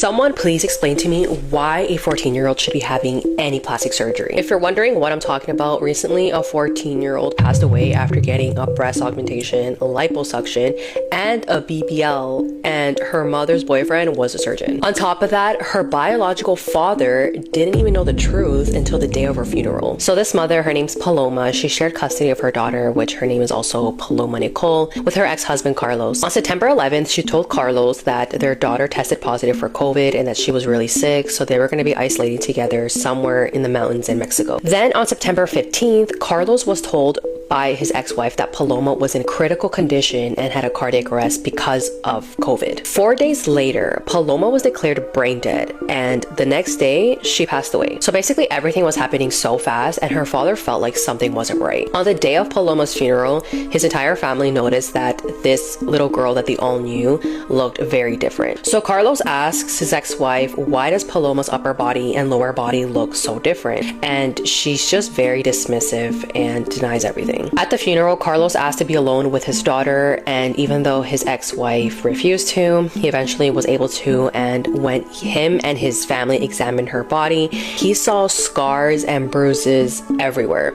Someone please explain to me why a 14-year-old should be having any plastic surgery. If you're wondering what I'm talking about, recently a 14-year-old passed away after getting a breast augmentation, liposuction, and a BBL, and her mother's boyfriend was a surgeon. On top of that, her biological father didn't even know the truth until the day of her funeral. So this mother, her name's Paloma, she shared custody of her daughter, which her name is also Paloma Nicole, with her ex-husband Carlos. On September 11th, she told Carlos that their daughter tested positive for COVID and that she was really sick, so they were going to be isolating together somewhere in the mountains in Mexico. Then on September 15th, Carlos was told by his ex-wife that Paloma was in critical condition and had a cardiac arrest because of COVID. 4 days later, Paloma was declared brain dead, and the next day, she passed away. So basically everything was happening so fast, and her father felt like something wasn't right. On the day of Paloma's funeral, his entire family noticed that this little girl that they all knew looked very different. So Carlos asks his ex-wife, why does Paloma's upper body and lower body look so different? And she's just very dismissive and denies everything. At the funeral, Carlos asked to be alone with his daughter, and even though his ex-wife refused to, he eventually was able to, and when him and his family examined her body, he saw scars and bruises everywhere,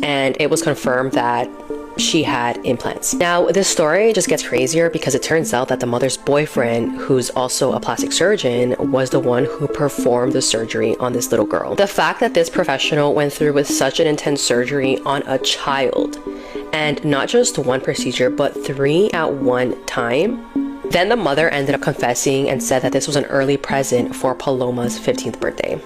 and it was confirmed that she had implants. Now, this story just gets crazier because it turns out that the mother's boyfriend, who's also a plastic surgeon, was the one who performed the surgery on this little girl. The fact that this professional went through with such an intense surgery on a child, and not just one procedure, but 3 at one time. Then the mother ended up confessing and said that this was an early present for Paloma's 15th birthday.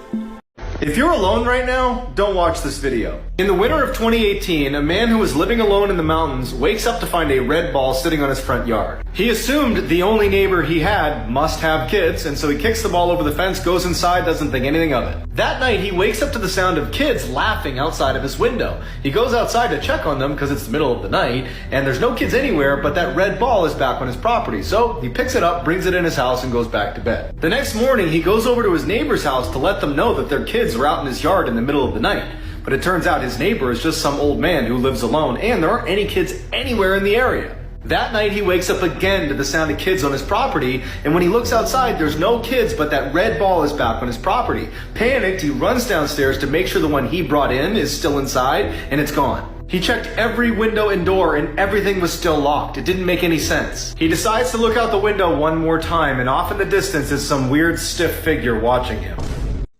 If you're alone right now, don't watch this video. In the winter of 2018, a man who was living alone in the mountains wakes up to find a red ball sitting on his front yard. He assumed the only neighbor he had must have kids, and so he kicks the ball over the fence, goes inside, doesn't think anything of it. That night, he wakes up to the sound of kids laughing outside of his window. He goes outside to check on them because it's the middle of the night, and there's no kids anywhere, but that red ball is back on his property. So he picks it up, brings it in his house, and goes back to bed. The next morning, he goes over to his neighbor's house to let them know that their kids are out in his yard in the middle of the night. But it turns out his neighbor is just some old man who lives alone, and there aren't any kids anywhere in the area. That night he wakes up again to the sound of kids on his property, and when he looks outside, there's no kids, but that red ball is back on his property. Panicked, he runs downstairs to make sure the one he brought in is still inside, and it's gone. He checked every window and door, and everything was still locked. It didn't make any sense. He decides to look out the window one more time, and off in the distance is some weird stiff figure watching him.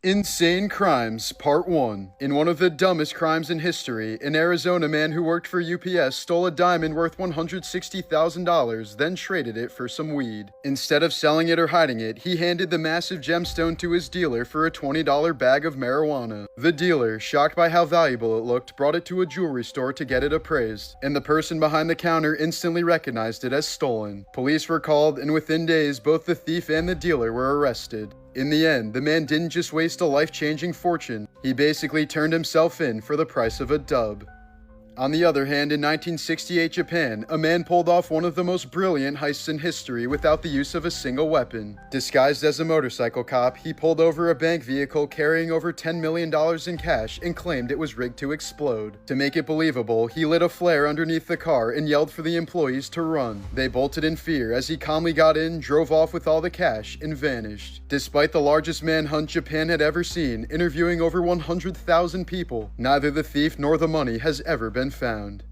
Insane Crimes, Part 1. In one of the dumbest crimes in history, an Arizona man who worked for UPS stole a diamond worth $160,000, then traded it for some weed. Instead of selling it or hiding it, he handed the massive gemstone to his dealer for a $20 bag of marijuana. The dealer, shocked by how valuable it looked, brought it to a jewelry store to get it appraised, and the person behind the counter instantly recognized it as stolen. Police were called, and within days, both the thief and the dealer were arrested. In the end, the man didn't just waste a life-changing fortune, he basically turned himself in for the price of a dub. On the other hand, in 1968 Japan, a man pulled off one of the most brilliant heists in history without the use of a single weapon. Disguised as a motorcycle cop, he pulled over a bank vehicle carrying over $10 million in cash and claimed it was rigged to explode. To make it believable, he lit a flare underneath the car and yelled for the employees to run. They bolted in fear as he calmly got in, drove off with all the cash, and vanished. Despite the largest manhunt Japan had ever seen, interviewing over 100,000 people, neither the thief nor the money has ever been found.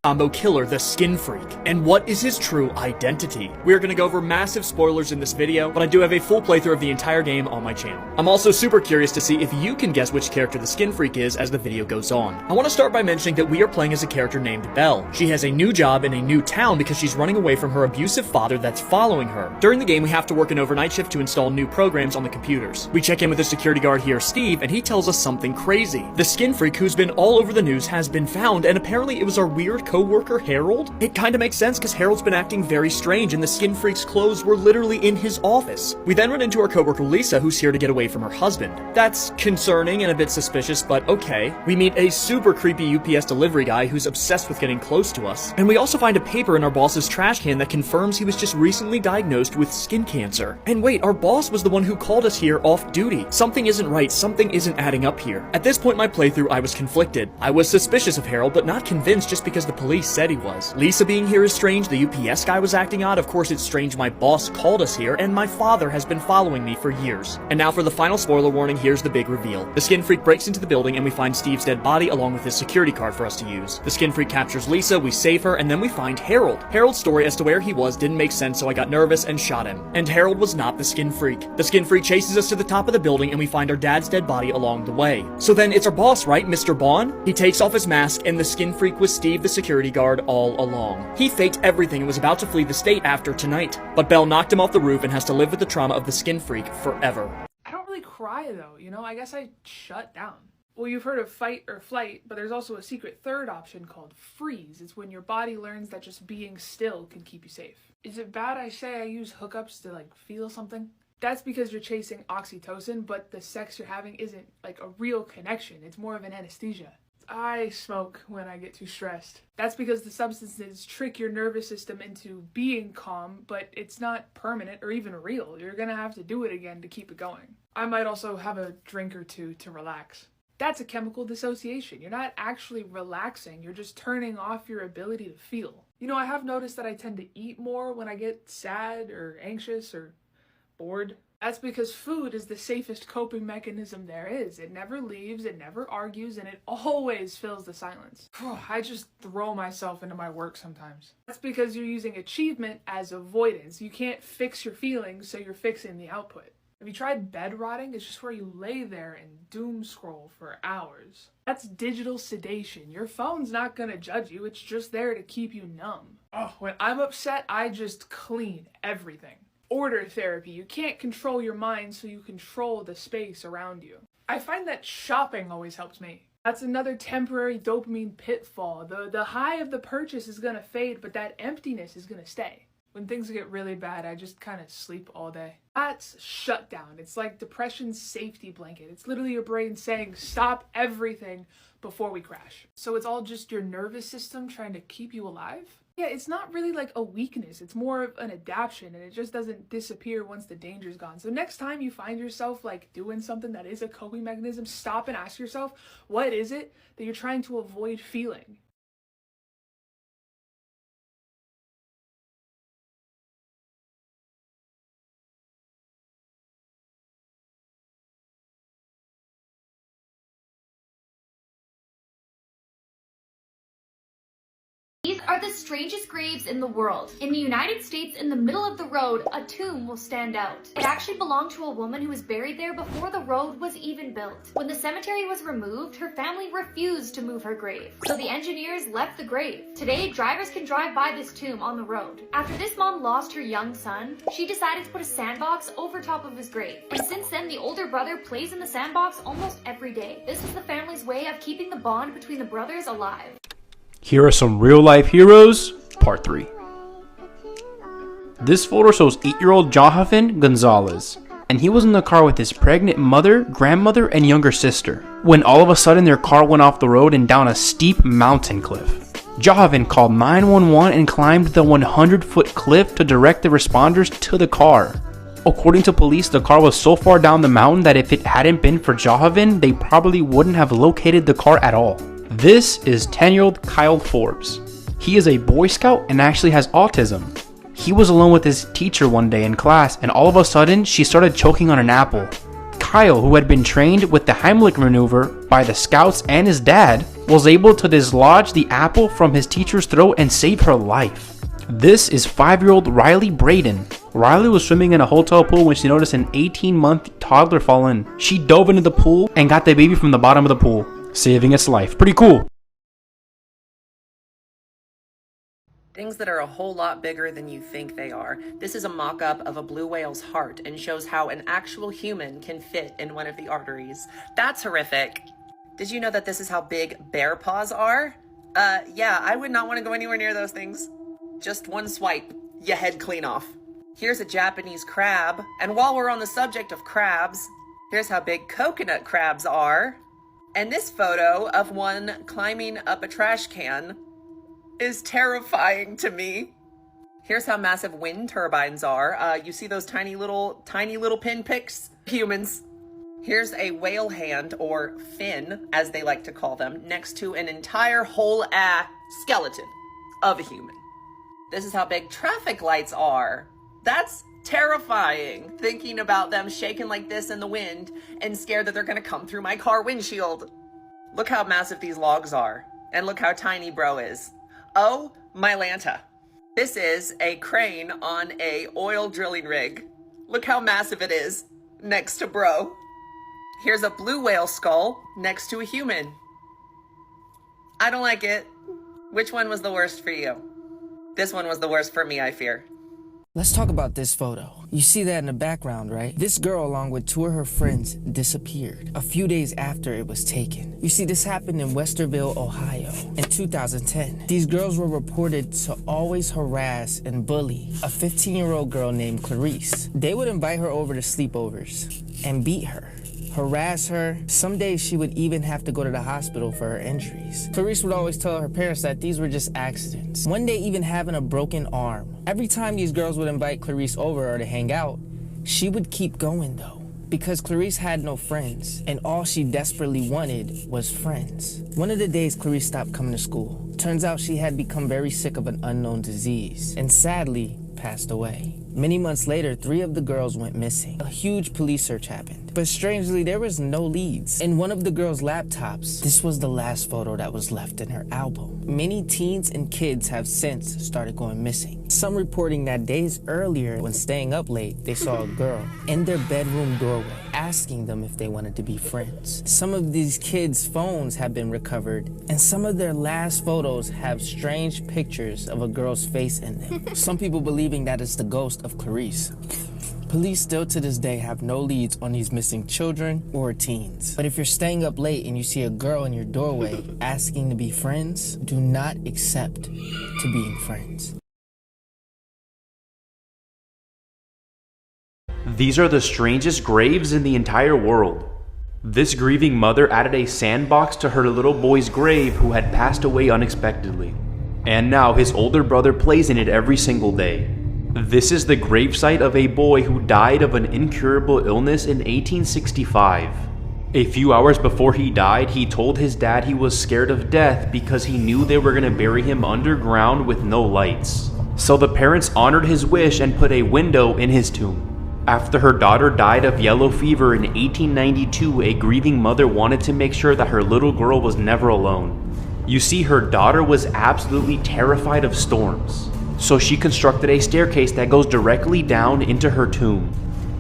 Combo killer, the Skin Freak, and what is his true identity? We are going to go over massive spoilers in this video, but I do have a full playthrough of the entire game on my channel. I'm also super curious to see if you can guess which character the Skin Freak is as the video goes on. I want to start by mentioning that we are playing as a character named Belle. She has a new job in a new town because she's running away from her abusive father that's following her. During the game, we have to work an overnight shift to install new programs on the computers. We check in with the security guard here, Steve, and he tells us something crazy. The Skin Freak, who's been all over the news, has been found, and apparently it was our weird co-worker Harold? It kinda makes sense because Harold's been acting very strange and the Skin Freak's clothes were literally in his office. We then run into our coworker Lisa, who's here to get away from her husband. That's concerning and a bit suspicious, but okay. We meet a super creepy UPS delivery guy who's obsessed with getting close to us. And we also find a paper in our boss's trash can that confirms he was just recently diagnosed with skin cancer. And wait, our boss was the one who called us here off duty. Something isn't right, something isn't adding up here. At this point in my playthrough, I was conflicted. I was suspicious of Harold, but not convinced just because the police said he was. Lisa being here is strange, the UPS guy was acting odd, of course it's strange my boss called us here, and my father has been following me for years. And now for the final spoiler warning, here's the big reveal. The skin freak breaks into the building and we find Steve's dead body along with his security card for us to use. The skin freak captures Lisa, we save her, and then we find Harold. Harold's story as to where he was didn't make sense, so I got nervous and shot him. And Harold was not the skin freak. The skin freak chases us to the top of the building and we find our dad's dead body along the way. So then it's our boss, right, Mr. Bond? He takes off his mask and the skin freak was Steve, the security guard, all along. He faked everything and was about to flee the state after tonight. But Belle knocked him off the roof and has to live with the trauma of the skin freak forever. I don't really cry though, I guess I shut down. Well, you've heard of fight or flight, but there's also a secret third option called freeze. It's when your body learns that just being still can keep you safe. Is it bad I say I use hookups to feel something? That's because you're chasing oxytocin, but the sex you're having isn't a real connection. It's more of an anesthesia. I smoke when I get too stressed. That's because the substances trick your nervous system into being calm, but it's not permanent or even real. You're gonna have to do it again to keep it going. I might also have a drink or two to relax. That's a chemical dissociation. You're not actually relaxing, you're just turning off your ability to feel. I have noticed that I tend to eat more when I get sad or anxious or bored. That's because food is the safest coping mechanism there is. It never leaves, it never argues, and it always fills the silence. I just throw myself into my work sometimes. That's because you're using achievement as avoidance. You can't fix your feelings, so you're fixing the output. Have you tried bed rotting? It's just where you lay there and doom scroll for hours. That's digital sedation. Your phone's not gonna judge you, it's just there to keep you numb. When I'm upset, I just clean everything. Order therapy. You can't control your mind, so you control the space around you. I find that shopping always helps me. That's another temporary dopamine pitfall. The high of the purchase is gonna fade, but that emptiness is gonna stay. When things get really bad, I just kind of sleep all day. That's shutdown. It's like depression's safety blanket. It's literally your brain saying, stop everything before we crash. So it's all just your nervous system trying to keep you alive? Yeah, it's not really a weakness. It's more of an adaptation, and it just doesn't disappear once the danger's gone. So next time you find yourself doing something that is a coping mechanism, stop and ask yourself, what is it that you're trying to avoid feeling? These are the strangest graves in the world. In the United States, in the middle of the road, a tomb will stand out. It actually belonged to a woman who was buried there before the road was even built. When the cemetery was removed, her family refused to move her grave. So the engineers left the grave. Today, drivers can drive by this tomb on the road. After this mom lost her young son, she decided to put a sandbox over top of his grave. And since then, the older brother plays in the sandbox almost every day. This is the family's way of keeping the bond between the brothers alive. Here are some real-life heroes, part 3. This photo shows 8-year-old Jonathan Gonzalez, and he was in the car with his pregnant mother, grandmother, and younger sister, when all of a sudden their car went off the road and down a steep mountain cliff. Jonathan called 911 and climbed the 100-foot cliff to direct the responders to the car. According to police, the car was so far down the mountain that if it hadn't been for Jonathan, they probably wouldn't have located the car at all. This is 10-year-old Kyle Forbes. He is a Boy Scout and actually has autism. He was alone with his teacher one day in class and all of a sudden she started choking on an apple. Kyle, who had been trained with the Heimlich maneuver by the scouts and his dad, was able to dislodge the apple from his teacher's throat and save her life. This is 5-year-old Riley Braden. Riley was swimming in a hotel pool when she noticed an 18-month toddler fall in. She dove into the pool and got the baby from the bottom of the pool, saving its life. Pretty cool. Things that are a whole lot bigger than you think they are. This is a mock-up of a blue whale's heart and shows how an actual human can fit in one of the arteries. That's horrific. Did you know that this is how big bear paws are? Yeah, I would not want to go anywhere near those things. Just one swipe, you head clean off. Here's a Japanese crab, and while we're on the subject of crabs, here's how big coconut crabs are. And this photo of one climbing up a trash can is terrifying to me. Here's how massive wind turbines are. You see those tiny little pinpricks? Humans. Here's a whale hand, or fin, as they like to call them, next to an entire whole skeleton of a human. This is how big traffic lights are. That's terrifying, thinking about them shaking like this in the wind and scared that they're gonna come through my car windshield. Look how massive these logs are, and look how tiny bro is. Oh, my Lanta. This is a crane on a oil drilling rig. Look how massive it is next to bro. Here's a blue whale skull next to a human. I don't like it. Which one was the worst for you? This one was the worst for me, I fear. Let's talk about this photo. You see that in the background, right? This girl, along with two of her friends, disappeared a few days after it was taken. You see, this happened in Westerville, Ohio in 2010. These girls were reported to always harass and bully a 15-year-old girl named Clarice. They would invite her over to sleepovers and beat her, harass her. Some days she would even have to go to the hospital for her injuries. Clarice would always tell her parents that these were just accidents. One day even having a broken arm. Every time these girls would invite Clarice over or to hang out, she would keep going though, because Clarice had no friends, and all she desperately wanted was friends. One of the days Clarice stopped coming to school. Turns out she had become very sick of an unknown disease, and sadly passed away. Many months later, 3 of the girls went missing. A huge police search happened, but strangely, there was no leads. In one of the girls' laptops, this was the last photo that was left in her album. Many teens and kids have since started going missing. Some reporting that days earlier, when staying up late, they saw a girl in their bedroom doorway asking them if they wanted to be friends. Some of these kids' phones have been recovered, and some of their last photos have strange pictures of a girl's face in them. Some people believing that it's the ghost of Clarice. Police still to this day have no leads on these missing children or teens. But if you're staying up late and you see a girl in your doorway asking to be friends, do not accept to being friends. These are the strangest graves in the entire world. This grieving mother added a sandbox to her little boy's grave who had passed away unexpectedly. And now his older brother plays in it every single day. This is the gravesite of a boy who died of an incurable illness in 1865. A few hours before he died, he told his dad he was scared of death because he knew they were going to bury him underground with no lights. So the parents honored his wish and put a window in his tomb. After her daughter died of yellow fever in 1892, a grieving mother wanted to make sure that her little girl was never alone. You see, her daughter was absolutely terrified of storms. So she constructed a staircase that goes directly down into her tomb.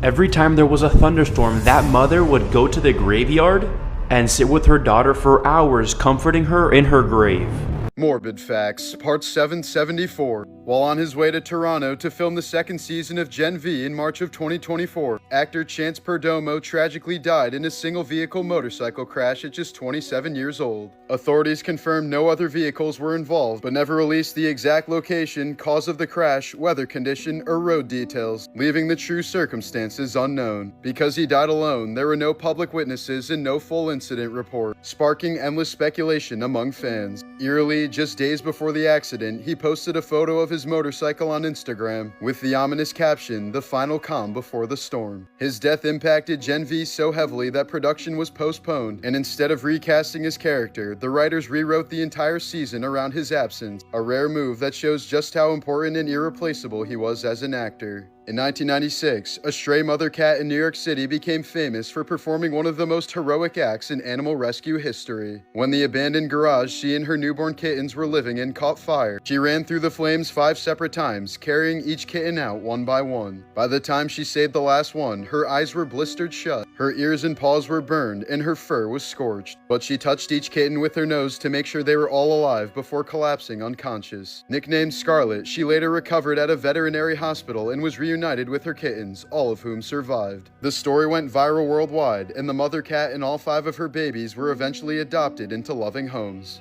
Every time there was a thunderstorm, that mother would go to the graveyard and sit with her daughter for hours, comforting her in her grave. Morbid Facts, Part 774. While on his way to Toronto to film the second season of Gen V in March of 2024, actor Chance Perdomo tragically died in a single-vehicle motorcycle crash at just 27 years old. Authorities confirmed no other vehicles were involved, but never released the exact location, cause of the crash, weather condition, or road details, leaving the true circumstances unknown. Because he died alone, there were no public witnesses and no full incident report, sparking endless speculation among fans. Eerily, just days before the accident, he posted a photo of his motorcycle on Instagram with the ominous caption, "The final calm before the storm." His death impacted Gen V so heavily that production was postponed, and instead of recasting his character, the writers rewrote the entire season around his absence, a rare move that shows just how important and irreplaceable he was as an actor. In 1996, a stray mother cat in New York City became famous for performing one of the most heroic acts in animal rescue history. When the abandoned garage she and her newborn kittens were living in caught fire, she ran through the flames 5 separate times, carrying each kitten out one by one. By the time she saved the last one, her eyes were blistered shut, her ears and paws were burned, and her fur was scorched. But she touched each kitten with her nose to make sure they were all alive before collapsing unconscious. Nicknamed Scarlet, she later recovered at a veterinary hospital and was reunited with her kittens, all of whom survived. The story went viral worldwide, and the mother cat and all 5 of her babies were eventually adopted into loving homes.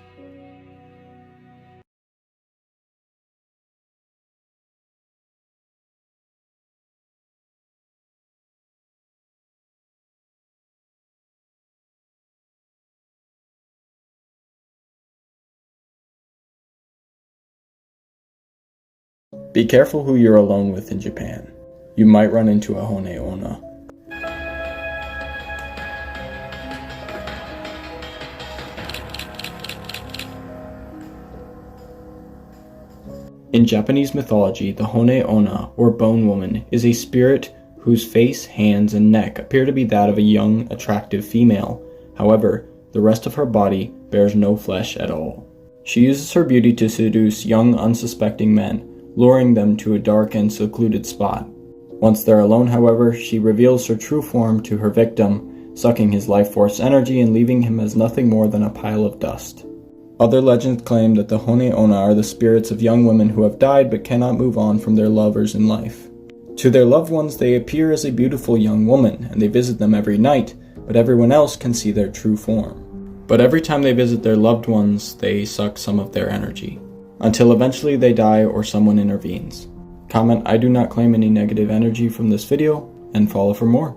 Be careful who you're alone with in Japan. You might run into a onna. In Japanese mythology, the onna, or bone woman, is a spirit whose face, hands, and neck appear to be that of a young, attractive female. However, the rest of her body bears no flesh at all. She uses her beauty to seduce young, unsuspecting men, luring them to a dark and secluded spot. Once they're alone, however, she reveals her true form to her victim, sucking his life force energy and leaving him as nothing more than a pile of dust. Other legends claim that the onna are the spirits of young women who have died but cannot move on from their lovers in life. To their loved ones, they appear as a beautiful young woman, and they visit them every night, but everyone else can see their true form. But every time they visit their loved ones, they suck some of their energy, until eventually they die or someone intervenes. Comment, I do not claim any negative energy from this video, and follow for more.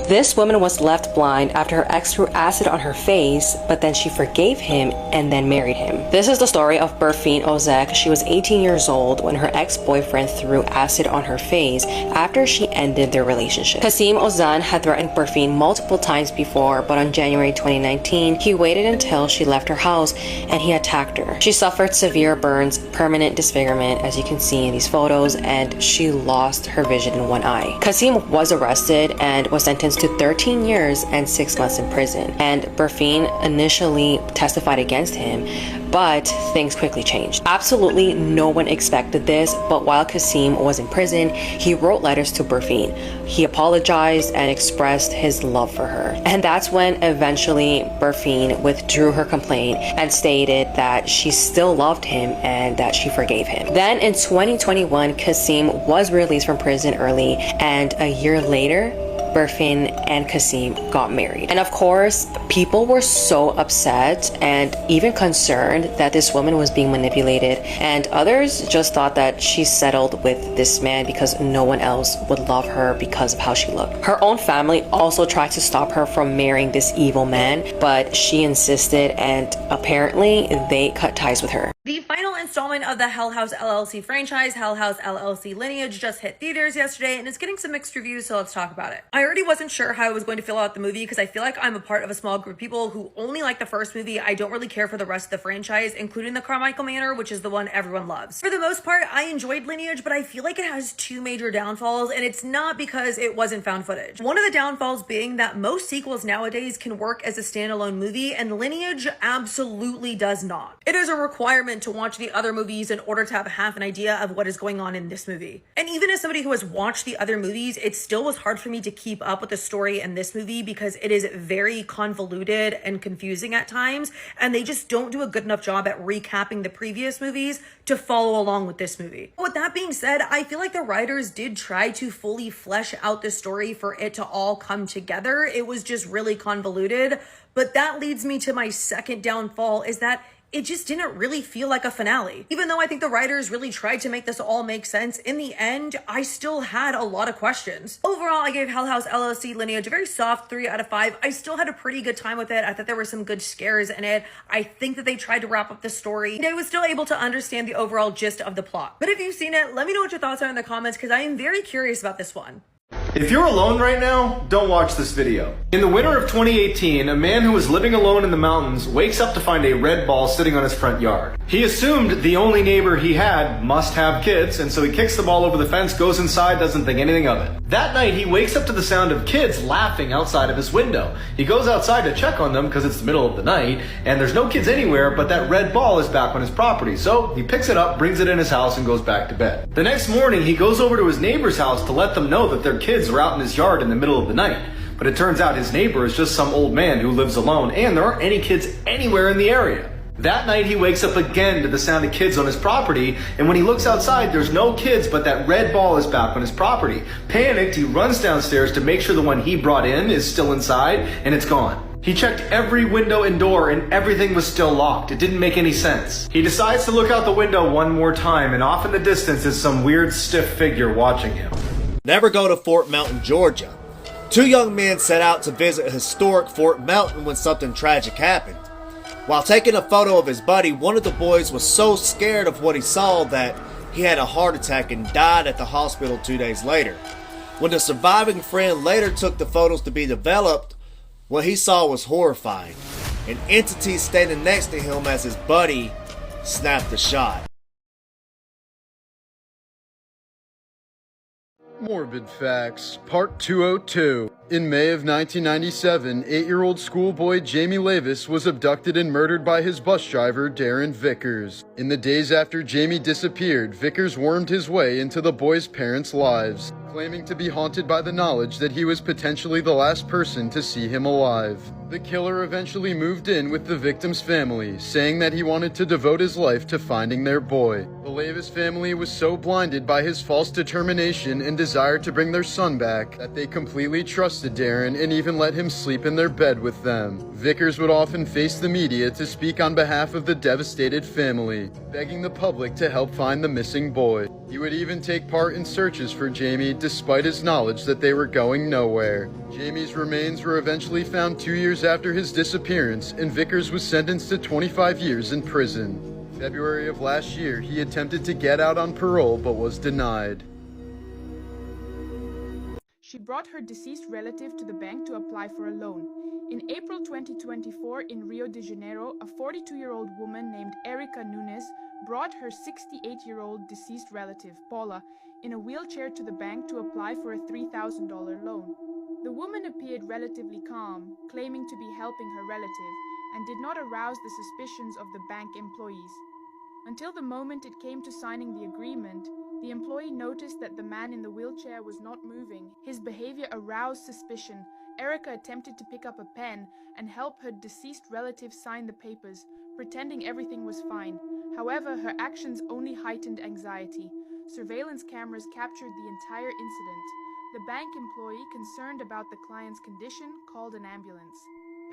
This woman was left blind after her ex threw acid on her face, but then she forgave him and then married him. This is the story of Berfine Ozek. She was 18 years old when her ex-boyfriend threw acid on her face after she ended their relationship. Kasim Ozan had threatened Berfine multiple times before, but on January 2019, he waited until she left her house and he attacked her. She suffered severe burns, permanent disfigurement, as you can see in these photos, and she lost her vision in one eye. Kasim was arrested and was sentenced to 13 years and 6 months in prison, and Berfine initially testified against him, but things quickly changed. Absolutely no one expected this, but while Kasim was in prison, he wrote letters to Berfine. He apologized and expressed his love for her, and that's when eventually Berfine withdrew her complaint and stated that she still loved him and that she forgave him. Then in 2021, Kasim was released from prison early, and a year later, Berfine and Kasim got married. And of course, people were so upset and even concerned that this woman was being manipulated, and others just thought that she settled with this man because no one else would love her because of how she looked. Her own family also tried to stop her from marrying this evil man, but she insisted, and apparently they cut ties with her. The final installment of the House LLC franchise, House LLC Lineage, just hit theaters yesterday and it's getting some mixed reviews, so let's talk about it. I already wasn't sure how I was going to feel about the movie because I feel like I'm a part of a small group of people who only like the first movie. I don't really care for the rest of the franchise, including the Carmichael Manor, which is the one everyone loves. For the most part, I enjoyed Lineage, but I feel like it has two major downfalls, and it's not because it wasn't found footage. One of the downfalls being that most sequels nowadays can work as a standalone movie, and Lineage absolutely does not. It is a requirement to watch the other movies in order to have half an idea of what is going on in this movie. And even as somebody who has watched the other movies, it still was hard for me to keep up with the story in this movie because it is very convoluted and confusing at times, and they just don't do a good enough job at recapping the previous movies to follow along with this movie. With that being said, I feel like the writers did try to fully flesh out the story for it to all come together. It was just really convoluted, but that leads me to my second downfall, is that it just didn't really feel like a finale. Even though I think the writers really tried to make this all make sense, in the end, I still had a lot of questions. Overall, I gave House LLC Lineage a very soft 3 out of 5. I still had a pretty good time with it. I thought there were some good scares in it. I think that they tried to wrap up the story, and I was still able to understand the overall gist of the plot. But if you've seen it, let me know what your thoughts are in the comments because I am very curious about this one. If you're alone right now, don't watch this video. In the winter of 2018, a man who was living alone in the mountains wakes up to find a red ball sitting on his front yard. He assumed the only neighbor he had must have kids, and so he kicks the ball over the fence, goes inside, doesn't think anything of it. That night, he wakes up to the sound of kids laughing outside of his window. He goes outside to check on them because it's the middle of the night, and there's no kids anywhere, but that red ball is back on his property. So he picks it up, brings it in his house, and goes back to bed. The next morning, he goes over to his neighbor's house to let them know that their kids are out in his yard in the middle of the night. But it turns out his neighbor is just some old man who lives alone, and there aren't any kids anywhere in the area. That night he wakes up again to the sound of kids on his property, and when he looks outside, there's no kids, but that red ball is back on his property. Panicked, he runs downstairs to make sure the one he brought in is still inside, and it's gone. He checked every window and door, and everything was still locked. It didn't make any sense. He decides to look out the window one more time, and off in the distance is some weird stiff figure watching him. Never go to Fort Mountain, Georgia. Two young men set out to visit historic Fort Mountain when something tragic happened. While taking a photo of his buddy, one of the boys was so scared of what he saw that he had a heart attack and died at the hospital 2 days later. When the surviving friend later took the photos to be developed, what he saw was horrifying. An entity standing next to him as his buddy snapped the shot. Morbid Facts, Part 202. In May of 1997, 8-year-old schoolboy Jamie Lavis was abducted and murdered by his bus driver, Darren Vickers. In the days after Jamie disappeared, Vickers wormed his way into the boy's parents' lives, claiming to be haunted by the knowledge that he was potentially the last person to see him alive. The killer eventually moved in with the victim's family, saying that he wanted to devote his life to finding their boy. The Lavis family was so blinded by his false determination and desire to bring their son back that they completely trusted Darren and even let him sleep in their bed with them. Vickers would often face the media to speak on behalf of the devastated family, begging the public to help find the missing boy. He would even take part in searches for Jamie despite his knowledge that they were going nowhere. Jamie's remains were eventually found 2 years after his disappearance, and Vickers was sentenced to 25 years in prison. February of last year, he attempted to get out on parole but was denied. She brought her deceased relative to the bank to apply for a loan. In April 2024 in Rio de Janeiro, a 42-year-old woman named Erica Nunes brought her 68-year-old deceased relative, Paula, in a wheelchair to the bank to apply for a $3,000 loan. The woman appeared relatively calm, claiming to be helping her relative, and did not arouse the suspicions of the bank employees. Until the moment it came to signing the agreement, the employee noticed that the man in the wheelchair was not moving. His behavior aroused suspicion. Erica attempted to pick up a pen and help her deceased relative sign the papers, pretending everything was fine. However, her actions only heightened anxiety. Surveillance cameras captured the entire incident. The bank employee, concerned about the client's condition, called an ambulance.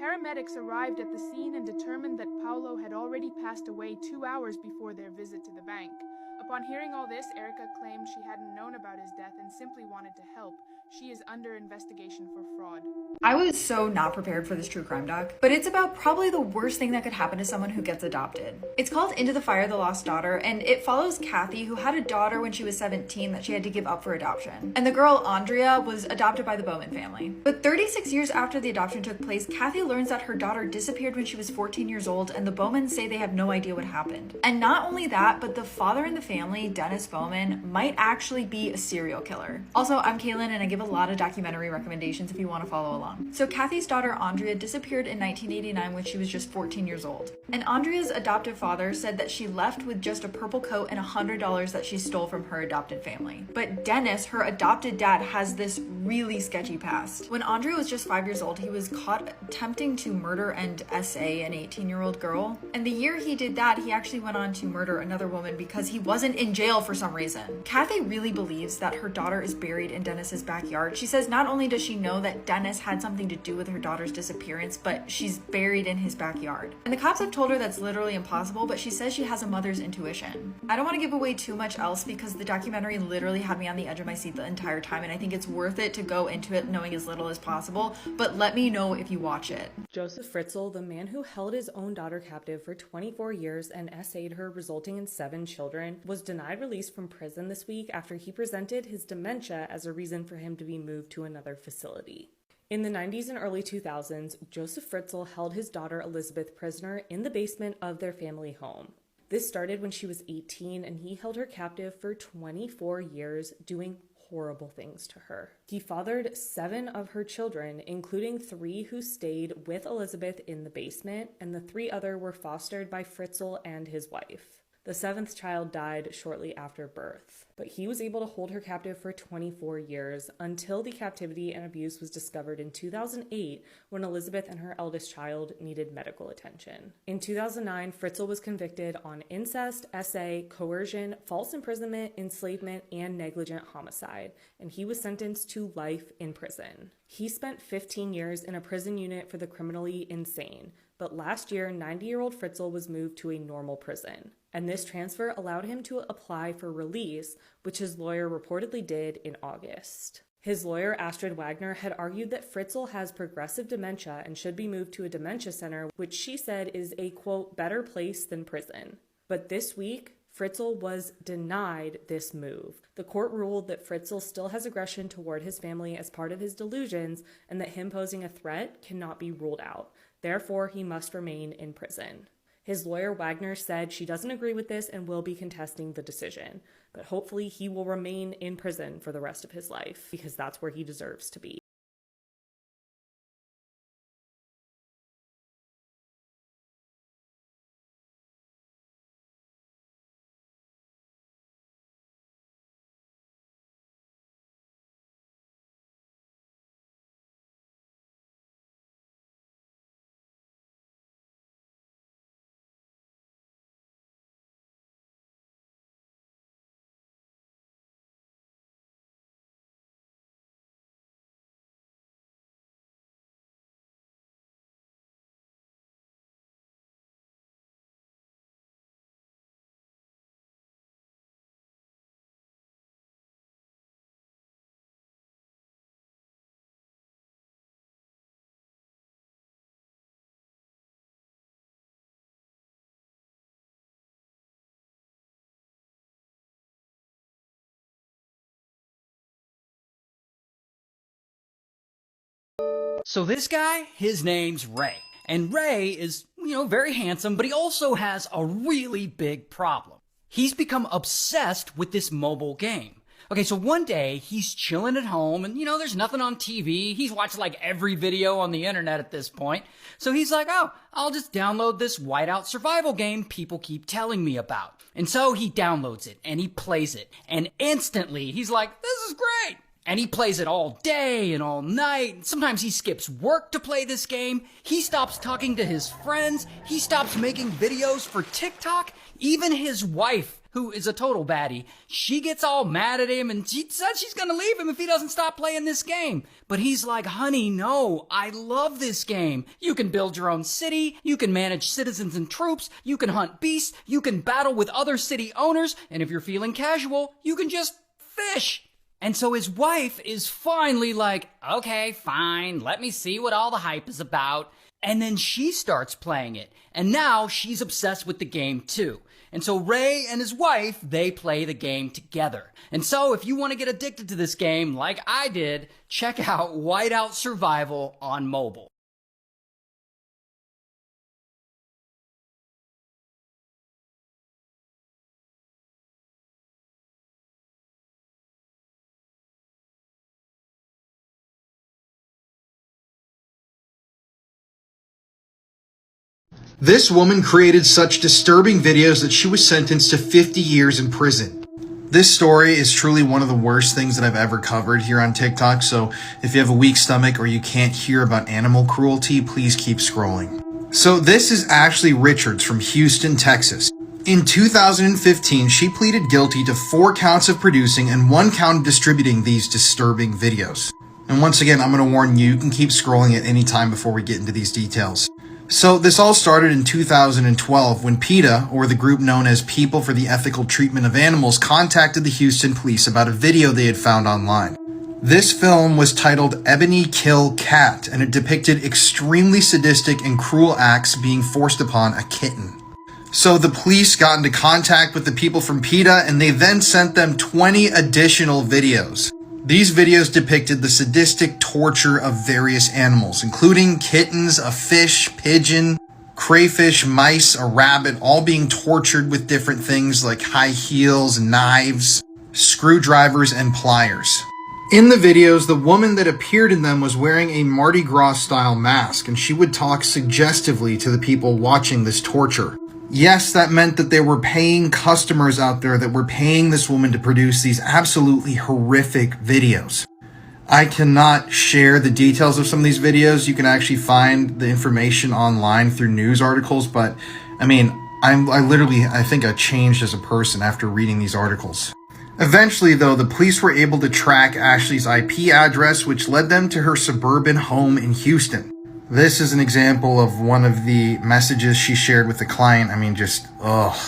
Paramedics arrived at the scene and determined that Paulo had already passed away 2 hours before their visit to the bank. Upon hearing all this, Erica claimed she hadn't known about his death and simply wanted to help. She is under investigation for fraud. I was so not prepared for this true crime doc, but it's about probably the worst thing that could happen to someone who gets adopted. It's called Into the Fire, the Lost Daughter, and it follows Kathy, who had a daughter when she was 17 that she had to give up for adoption. And the girl, Andrea, was adopted by the Bowman family. But 36 years after the adoption took place, Kathy learns that her daughter disappeared when she was 14 years old, and the Bowmans say they have no idea what happened. And not only that, but the father in the family, Dennis Bowman, might actually be a serial killer. Also, I'm Kaylin, and I give a lot of documentary recommendations if you want to follow along. So Kathy's daughter Andrea disappeared in 1989 when she was just 14 years old. And Andrea's adoptive father said that she left with just a purple coat and $100 that she stole from her adopted family. But Dennis, her adopted dad, has this really sketchy past. When Andrea was just 5 years old, he was caught attempting to murder and essay an 18-year-old girl. And the year he did that, he actually went on to murder another woman because he wasn't in jail for some reason. Kathy really believes that her daughter is buried in Dennis's backyard. She says not only does she know that Dennis had something to do with her daughter's disappearance, but she's buried in his backyard. And the cops have told her that's literally impossible, but she says she has a mother's intuition. I don't want to give away too much else because the documentary literally had me on the edge of my seat the entire time, and I think it's worth it to go into it knowing as little as possible, but let me know if you watch it. Joseph Fritzl, the man who held his own daughter captive for 24 years and essayed her, resulting in 7 children, was denied release from prison this week after he presented his dementia as a reason for him to be moved to another facility. In the 90s and early 2000s, Joseph Fritzl held his daughter Elizabeth prisoner in the basement of their family home. This started when she was 18, and he held her captive for 24 years, doing horrible things to her. He fathered 7 of her children, including 3 who stayed with Elizabeth in the basement, and the 3 other were fostered by Fritzl and his wife. The 7th child died shortly after birth, but he was able to hold her captive for 24 years until the captivity and abuse was discovered in 2008 when Elizabeth and her eldest child needed medical attention. In 2009, Fritzl was convicted on incest, essay, coercion, false imprisonment, enslavement, and negligent homicide, and he was sentenced to life in prison. He spent 15 years in a prison unit for the criminally insane, but last year, 90-year-old Fritzl was moved to a normal prison. And this transfer allowed him to apply for release, which his lawyer reportedly did in August. His lawyer, Astrid Wagner, had argued that Fritzl has progressive dementia and should be moved to a dementia center, which she said is a, quote, better place than prison. But this week, Fritzl was denied this move. The court ruled that Fritzl still has aggression toward his family as part of his delusions and that him posing a threat cannot be ruled out. Therefore, he must remain in prison. His lawyer, Wagner, said she doesn't agree with this and will be contesting the decision. but hopefully he will remain in prison for the rest of his life because that's where he deserves to be. So this guy, his name's Ray. And Ray is, very handsome, but he also has a really big problem. He's become obsessed with this mobile game. Okay, so one day he's chilling at home and, there's nothing on TV. He's watched like every video on the internet at this point. So he's like, oh, I'll just download this whiteout survival game people keep telling me about. And so he downloads it and he plays it. And instantly he's like, this is great. And he plays it all day and all night. Sometimes he skips work to play this game. He stops talking to his friends. He stops making videos for TikTok. Even his wife, who is a total baddie, she gets all mad at him and she says she's gonna leave him if he doesn't stop playing this game. But he's like, honey, no, I love this game. You can build your own city. You can manage citizens and troops. You can hunt beasts. You can battle with other city owners. And if you're feeling casual, you can just fish. And so his wife is finally like, okay, fine, let me see what all the hype is about. And then she starts playing it. And now she's obsessed with the game too. And so Ray and his wife, they play the game together. And so if you want to get addicted to this game like I did, check out Whiteout Survival on mobile. This woman created such disturbing videos that she was sentenced to 50 years in prison. This story is truly one of the worst things that I've ever covered here on TikTok, so if you have a weak stomach or you can't hear about animal cruelty, please keep scrolling. So this is Ashley Richards from Houston, Texas. In 2015, she pleaded guilty to 4 counts of producing and 1 count of distributing these disturbing videos. And once again, I'm going to warn you, you can keep scrolling at any time before we get into these details. So this all started in 2012 when PETA, or the group known as People for the Ethical Treatment of Animals, contacted the Houston police about a video they had found online. This film was titled Ebony Kill Cat, and it depicted extremely sadistic and cruel acts being forced upon a kitten. So the police got into contact with the people from PETA, and they then sent them 20 additional videos. These videos depicted the sadistic torture of various animals, including kittens, a fish, pigeon, crayfish, mice, a rabbit, all being tortured with different things like high heels, knives, screwdrivers, and pliers. In the videos, the woman that appeared in them was wearing a Mardi Gras style mask, and she would talk suggestively to the people watching this torture. Yes, that meant that there were paying customers out there that were paying this woman to produce these absolutely horrific videos. I cannot share the details of some of these videos. You can actually find the information online through news articles, but I mean, I think I changed as a person after reading these articles. Eventually, though, the police were able to track Ashley's IP address, which led them to her suburban home in Houston. This is an example of one of the messages she shared with the client. I mean, just, ugh.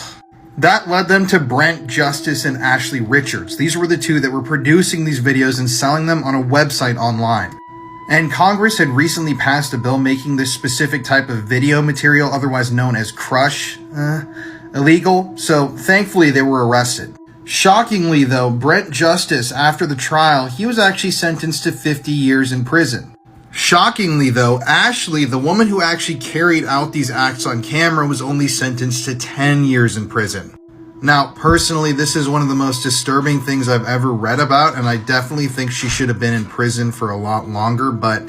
That led them to Brent Justice and Ashley Richards. These were the two that were producing these videos and selling them on a website online. And Congress had recently passed a bill making this specific type of video material, otherwise known as crush, illegal. So thankfully they were arrested. Shockingly though, Brent Justice, after the trial, he was actually sentenced to 50 years in prison. Shockingly though, Ashley, the woman who actually carried out these acts on camera, was only sentenced to 10 years in prison. Now, personally, this is one of the most disturbing things I've ever read about, and I definitely think she should have been in prison for a lot longer, but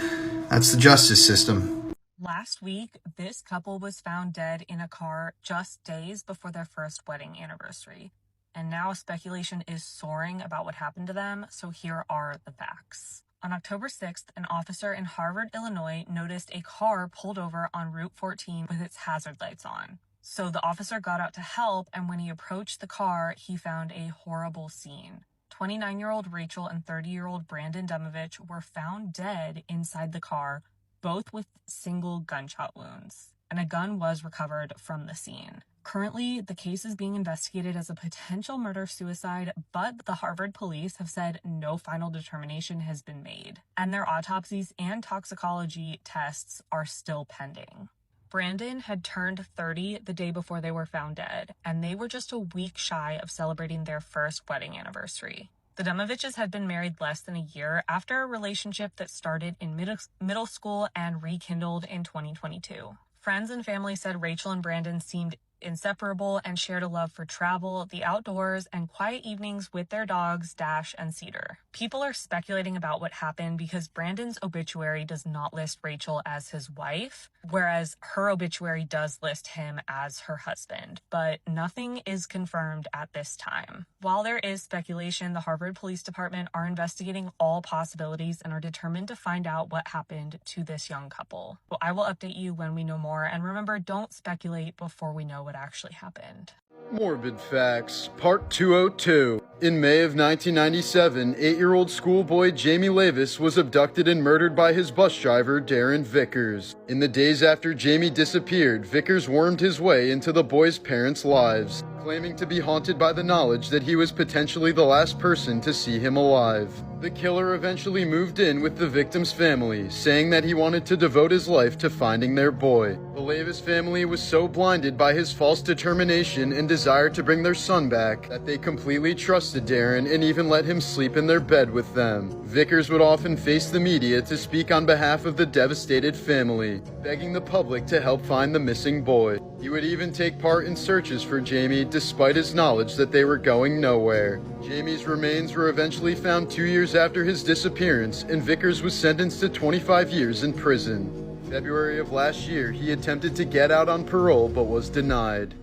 that's the justice system. Last week, this couple was found dead in a car just days before their first wedding anniversary. And now speculation is soaring about what happened to them, so here are the facts. On October 6th, an officer in Harvard, Illinois noticed a car pulled over on Route 14 with its hazard lights on. So the officer got out to help, and when he approached the car, he found a horrible scene. 29-year-old Rachel and 30-year-old Brandon Dumovich were found dead inside the car, both with single gunshot wounds, and a gun was recovered from the scene. Currently, the case is being investigated as a potential murder-suicide, but the Harvard police have said no final determination has been made, and their autopsies and toxicology tests are still pending. Brandon had turned 30 the day before they were found dead, and they were just a week shy of celebrating their first wedding anniversary. The Dumoviches had been married less than a year after a relationship that started in middle school and rekindled in 2022. Friends and family said Rachel and Brandon seemed inseparable and shared a love for travel, the outdoors, and quiet evenings with their dogs, Dash and Cedar. People are speculating about what happened because Brandon's obituary does not list Rachel as his wife, whereas her obituary does list him as her husband, but nothing is confirmed at this time. While there is speculation, the Harvard Police Department are investigating all possibilities and are determined to find out what happened to this young couple. So I will update you when we know more, and remember, don't speculate before we know what actually happened. Morbid Facts, Part 202. In May of 1997, 8-year-old schoolboy Jamie Lavis was abducted and murdered by his bus driver, Darren Vickers. In the days after Jamie disappeared, Vickers wormed his way into the boy's parents' lives, claiming to be haunted by the knowledge that he was potentially the last person to see him alive. The killer eventually moved in with the victim's family, saying that he wanted to devote his life to finding their boy. The Lavis family was so blinded by his false determination and desire to bring their son back that they completely trusted Darren and even let him sleep in their bed with them. Vickers would often face the media to speak on behalf of the devastated family, begging the public to help find the missing boy. He would even take part in searches for Jamie despite his knowledge that they were going nowhere. Jamie's remains were eventually found 2 years after his disappearance, and Vickers was sentenced to 25 years in prison. February of last year, he attempted to get out on parole but was denied.